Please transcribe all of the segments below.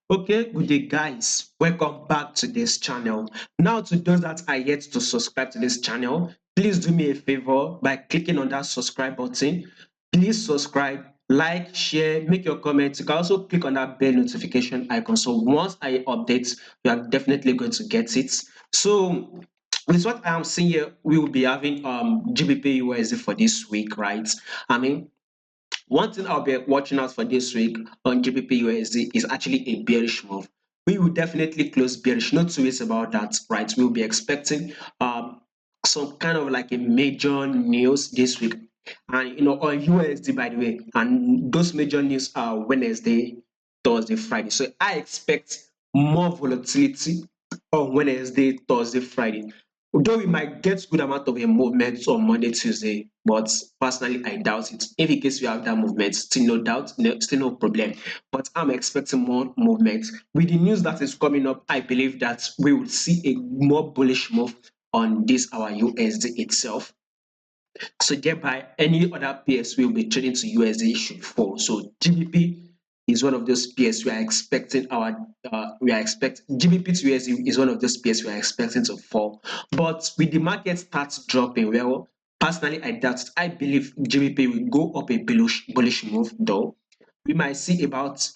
Okay, good day, guys. Welcome back to this channel. Now, to those that are yet to subscribe to this channel, please do me a favor by clicking on that subscribe button. Please subscribe, like, share, make your comments. You can also click on that bell notification icon. So once I update, you are definitely going to get it. So, with what I'm seeing here, we will be having GBP USD for this week, right? I mean, one thing I'll be watching out for this week on GBP USD is actually a bearish move. We will definitely close bearish, no two ways about that, right? We'll be expecting some kind of like a major news this week. And on USD, by the way, and those major news are Wednesday, Thursday, Friday. So I expect more volatility on Wednesday, Thursday, Friday. Though we might get good amount of a movement on Monday, Tuesday, but personally I doubt it. If in case we have that movement, still no doubt, still no problem. But I'm expecting more movement. With the news that is coming up, I believe that we will see a more bullish move on this our USD itself. So thereby any other pairs we will be trading to USD should fall. So GBP is one of those pairs we are expecting GBP to USD is one of those pairs we are expecting to fall. But with the market starts dropping, well, personally I doubt it. I believe GBP will go up a bullish move though. We might see about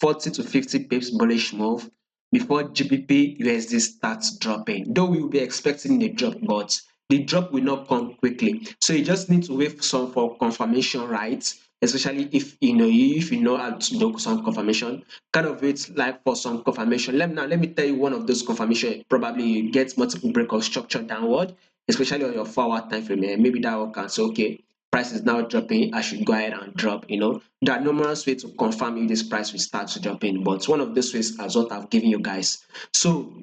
40 to 50 pips bullish move before GBP USD starts dropping. Though we will be expecting the drop, but the drop will not come quickly. So you just need to wait for some for confirmation, right? Especially if you know how to do some confirmation, kind of wait like for some confirmation. Let me tell you one of those confirmation. Probably you get multiple break of structure downward, especially on your 4 hour time frame. Maybe that will can say, okay, price is now dropping, I should go ahead and drop. There are numerous ways to confirm if this price will start to drop in, but one of those ways is what I've given you guys. So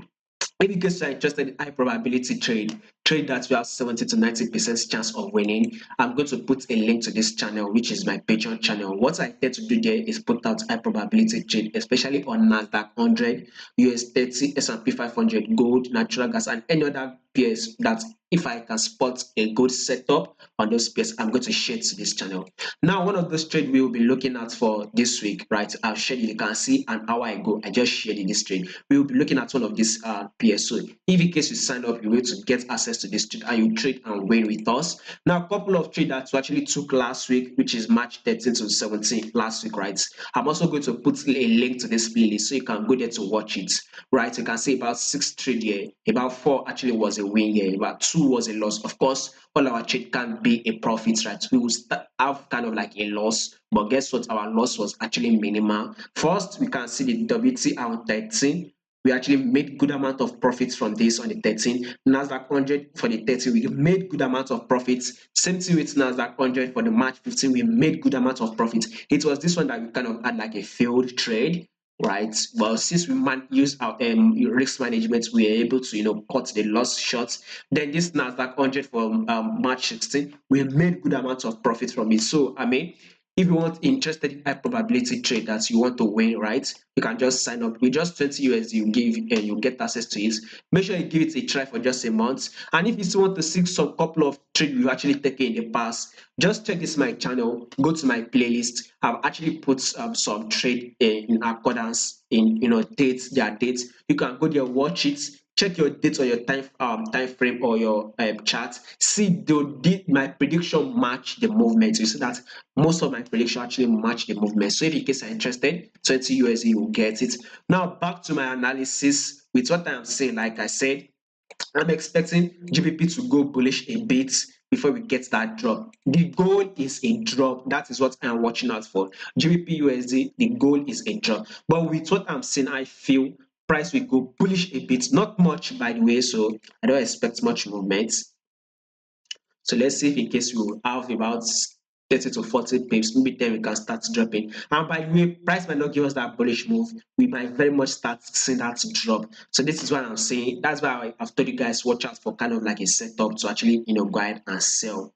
if in case you're interested in high probability trade that you have 70 to 90% chance of winning, I'm going to put a link to this channel, which is my Patreon channel. What I tend to do there is put out high probability trade, especially on NASDAQ 100, US 30, S&P 500, gold, natural gas, and any other pairs that if I can spot a good setup on those pairs, I'm going to share to this channel. Now, one of those trades we will be looking at for this week, right? I've shared it. You can see an hour ago, I just shared this trade. We will be looking at one of these pairs. So, if in case you sign up, you're going to get access to this trade and you trade and win with us. Now, a couple of trades that we actually took last week, which is March 13 to 17 last week, right? I'm also going to put a link to this playlist so you can go there to watch it, right? You can see about 6 trade here, about 4 actually was a win here, about 2 was a loss. Of course, all our trade can be a profit, right? We will have kind of like a loss, but guess what? Our loss was actually minimal. First, we can see the WTI on 13. We actually made good amount of profits from this on the 13. Nasdaq 100 for the 30, we made good amount of profits. Same thing with Nasdaq 100 for the March 15, we made good amount of profits. It was this one that we kind of had like a failed trade, right? Well, since we use our risk management, we are able to cut the loss short. Then this Nasdaq 100 for March 16, we made good amounts of profit from it. So I mean, if you want interested in high probability trade that you want to win, right? You can just sign up with just 20 USD. You give and you get access to it. Make sure you give it a try for just a month. And if you still want to see some couple of trade we've actually taken in the past, just check this my channel. Go to my playlist. I've actually put some trade in accordance in dates. Their dates. You can go there, watch it, check your dates on your time frame or your chart. See, did my prediction match the movement? You see that most of my prediction actually match the movement. So if in case you're interested, 20 USD you will get it. Now back to my analysis with what I'm saying. Like I said, I'm expecting GBP to go bullish a bit before we get that drop. The goal is a drop. That is what I'm watching out for. GBP USD, the goal is a drop. But with what I'm seeing, I feel price will go bullish a bit. Not much, by the way, so I don't expect much movement. So let's see if in case we will have about 30 to 40 pips, maybe then we can start dropping. And by the way, price might not give us that bullish move. We might very much start seeing that drop. So this is what I'm saying. That's why I've told you guys watch out for kind of like a setup to actually go ahead and sell.